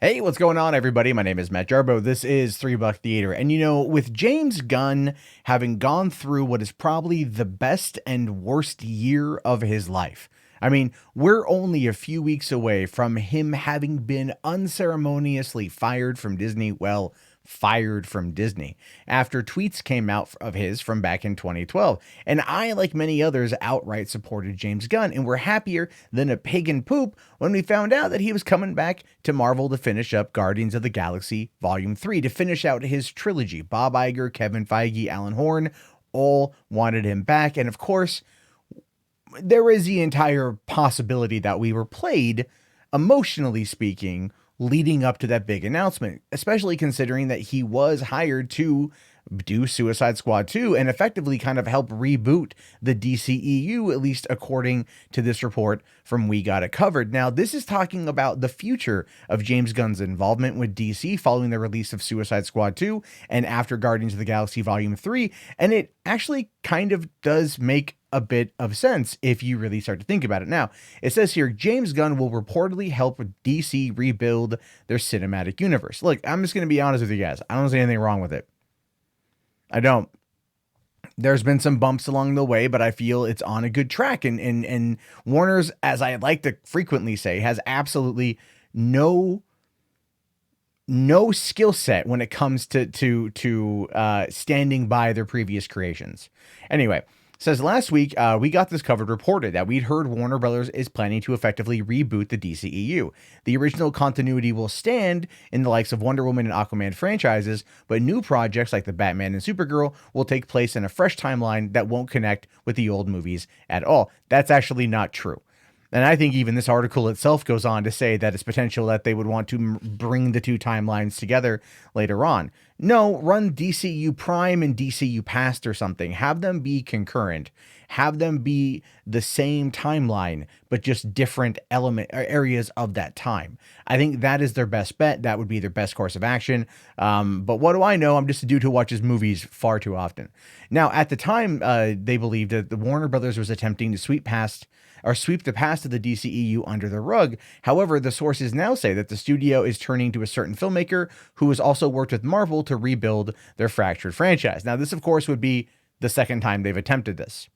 Hey, what's going on, everybody? My name is Matt Jarbo. This is Three Buck Theater. And with James Gunn having gone through what is probably the best and worst year of his life, I mean, we're only a few weeks away from him having been unceremoniously fired from Disney. Well, fired from Disney after tweets came out of his from back in 2012. And I, like many others, outright supported James Gunn and were happier than a pig in poop when we found out that he was coming back to Marvel to finish up Guardians of the Galaxy Volume 3, to finish out his trilogy. Bob Iger, Kevin Feige, Alan Horn all wanted him back. And of course, there is the entire possibility that we were played, emotionally speaking, leading up to that big announcement, especially considering that he was hired to do Suicide Squad 2 and effectively kind of help reboot the DCEU, at least according to this report from We Got It Covered. Now, this is talking about the future of James Gunn's involvement with DC following the release of Suicide Squad 2 and after Guardians of the Galaxy Volume 3, and it actually kind of does make a bit of sense if you really start to think about it. Now, it says here, James Gunn will reportedly help DC rebuild their cinematic universe. Look, I'm just going to be honest with you guys. I don't see anything wrong with it. I don't. There's been some bumps along the way, but I feel it's on a good track. And Warner's, as I like to frequently say, has absolutely no skill set when it comes to standing by their previous creations. Anyway, says last week, we got this covered, reported that we'd heard Warner Brothers is planning to effectively reboot the DCEU. The original continuity will stand in the likes of Wonder Woman and Aquaman franchises, but new projects like the Batman and Supergirl will take place in a fresh timeline that won't connect with the old movies at all. That's actually not true. And I think even this article itself goes on to say that it's potential that they would want to bring the two timelines together later on. No, run DCU Prime and DCU Past or something. Have them be concurrent. Have them be the same timeline, but just different areas of that time. I think that is their best bet. That would be their best course of action. But what do I know? I'm just a dude who watches movies far too often. Now, at the time, they believed that the Warner Brothers was attempting to sweep the past of the DCEU under the rug. However, the sources now say that the studio is turning to a certain filmmaker who has also worked with Marvel to rebuild their fractured franchise. Now, this, of course, would be the second time they've attempted this.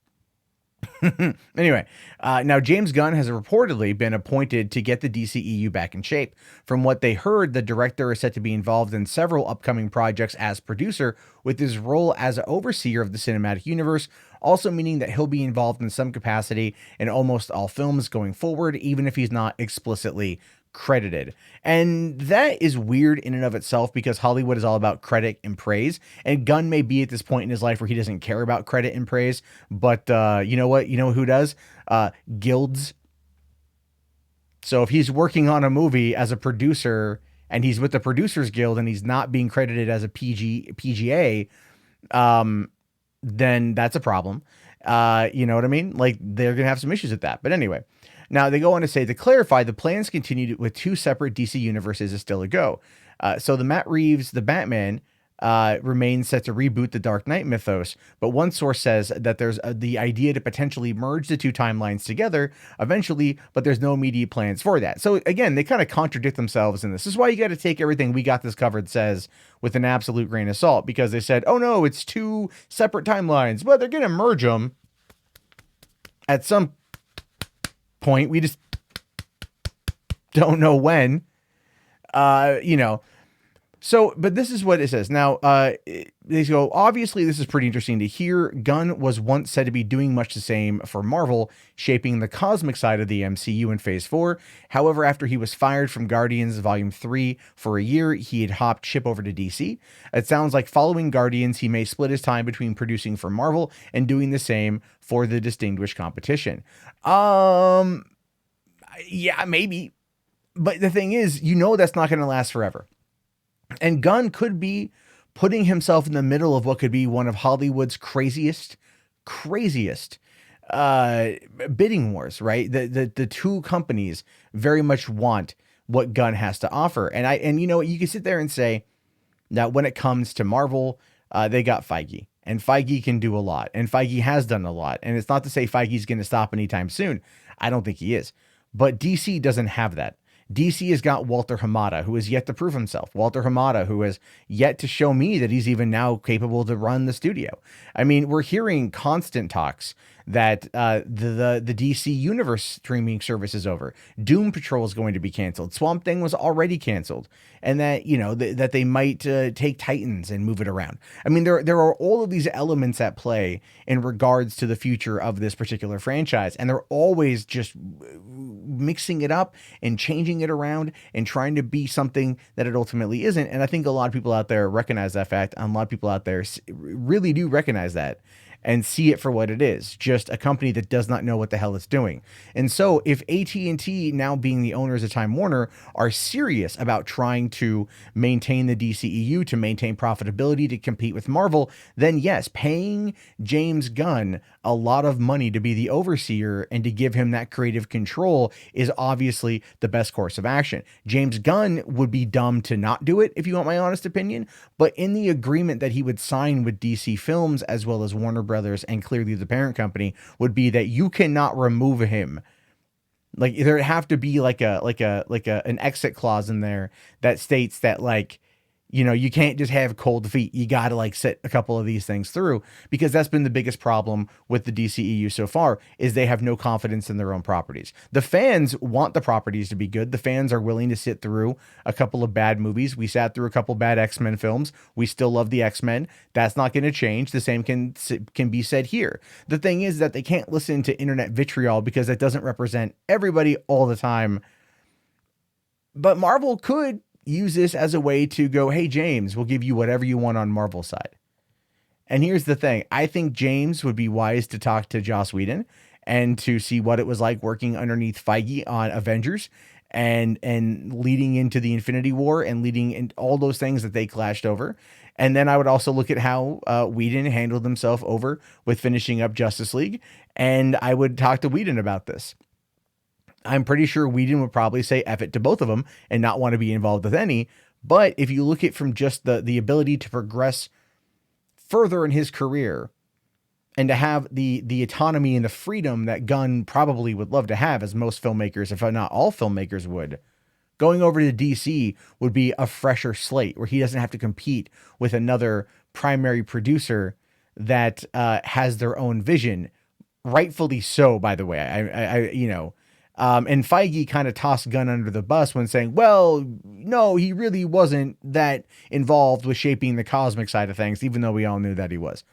Anyway, now James Gunn has reportedly been appointed to get the DCEU back in shape. From what they heard, the director is set to be involved in several upcoming projects as producer, with his role as an overseer of the cinematic universe also meaning that he'll be involved in some capacity in almost all films going forward, even if he's not explicitly credited. And that is weird in and of itself because Hollywood is all about credit and praise. And Gunn may be at this point in his life where he doesn't care about credit and praise. But you know what? You know who does? Guilds. So if he's working on a movie as a producer and he's with the Producers Guild and he's not being credited as a PGA, then that's a problem. You know what I mean? Like they're going to have some issues with that. But anyway, now they go on to say, to clarify, the plans continue with two separate DC universes is still a go. So the Matt Reeves, the Batman, remains set to reboot the Dark Knight mythos. But one source says that there's the idea to potentially merge the two timelines together eventually, but there's no immediate plans for that. So again, they kind of contradict themselves in this. This is why you got to take everything We Got This Covered says with an absolute grain of salt, because they said, oh no, it's two separate timelines, but they're going to merge them at some point. We just don't know when, you know. So, but this is what it says. Now, they go, obviously, this is pretty interesting to hear. Gunn was once said to be doing much the same for Marvel, shaping the cosmic side of the MCU in Phase 4. However, after he was fired from Guardians Volume 3 for a year, he had hopped ship over to DC. It sounds like following Guardians, he may split his time between producing for Marvel and doing the same for the distinguished competition. Yeah, maybe. But the thing is, that's not going to last forever. And Gunn could be putting himself in the middle of what could be one of Hollywood's craziest bidding wars, right? The two companies very much want what Gunn has to offer. And you can sit there and say that when it comes to Marvel, they got Feige, and Feige can do a lot, and Feige has done a lot. And it's not to say Feige's going to stop anytime soon. I don't think he is. But DC doesn't have that. DC has got Walter Hamada, who has yet to prove himself. Walter Hamada, who has yet to show me that he's even now capable to run the studio. I mean, we're hearing constant talks that the DC Universe streaming service is over. Doom Patrol is going to be canceled. Swamp Thing was already canceled, and that that they might take Titans and move it around. I mean, there are all of these elements at play in regards to the future of this particular franchise, and they're always just mixing it up and changing it around and trying to be something that it ultimately isn't. And I think a lot of people out there recognize that fact. And a lot of people out there really do recognize that and see it for what it is, just a company that does not know what the hell it's doing. And so if AT&T, now being the owners of Time Warner, are serious about trying to maintain the DCEU, to maintain profitability, to compete with Marvel, then yes, paying James Gunn a lot of money to be the overseer and to give him that creative control is obviously the best course of action. James Gunn would be dumb to not do it, if you want my honest opinion, but in the agreement that he would sign with DC Films as well as Warner Brothers and clearly the parent company would be that you cannot remove him. Like, there'd have to be an exit clause in there that states that, like, you can't just have cold feet. You got to sit a couple of these things through, because that's been the biggest problem with the DCEU so far, is they have no confidence in their own properties. The fans want the properties to be good. The fans are willing to sit through a couple of bad movies. We sat through a couple bad X-Men films. We still love the X-Men. That's not going to change. The same can be said here. The thing is that they can't listen to internet vitriol because that doesn't represent everybody all the time. But Marvel could use this as a way to go, hey, James, we'll give you whatever you want on Marvel side. And here's the thing. I think James would be wise to talk to Joss Whedon and to see what it was like working underneath Feige on Avengers and leading into the Infinity War and leading in all those things that they clashed over. And then I would also look at how Whedon handled himself over with finishing up Justice League. And I would talk to Whedon about this. I'm pretty sure Whedon would probably say F it to both of them and not want to be involved with any. But if you look at from just the ability to progress further in his career and to have the autonomy and the freedom that Gunn probably would love to have, as most filmmakers, if not all filmmakers would, going over to DC would be a fresher slate where he doesn't have to compete with another primary producer that has their own vision. Rightfully so, by the way. And Feige kind of tossed Gunn under the bus when saying, well, no, he really wasn't that involved with shaping the cosmic side of things, even though we all knew that he was.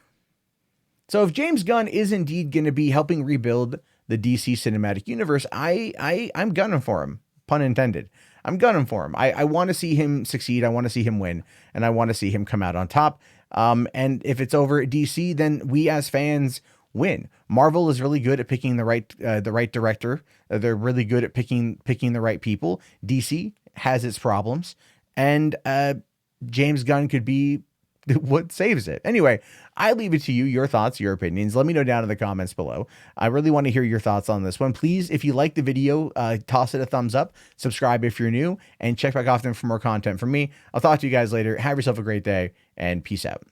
So if James Gunn is indeed going to be helping rebuild the DC cinematic universe, I'm gunning for him, pun intended. I'm gunning for him. I want to see him succeed. I want to see him win, and I want to see him come out on top. And if it's over at DC, then we as fans win. Marvel is really good at picking the right director. They're really good at picking the right people. DC has its problems, and James Gunn could be what saves it. Anyway, I leave it to you, your thoughts, your opinions. Let me know down in the comments below. I really want to hear your thoughts on this one. Please, if you like the video, toss it a thumbs up, subscribe if you're new, and check back often for more content from me. I'll talk to you guys later. Have yourself a great day, and peace out.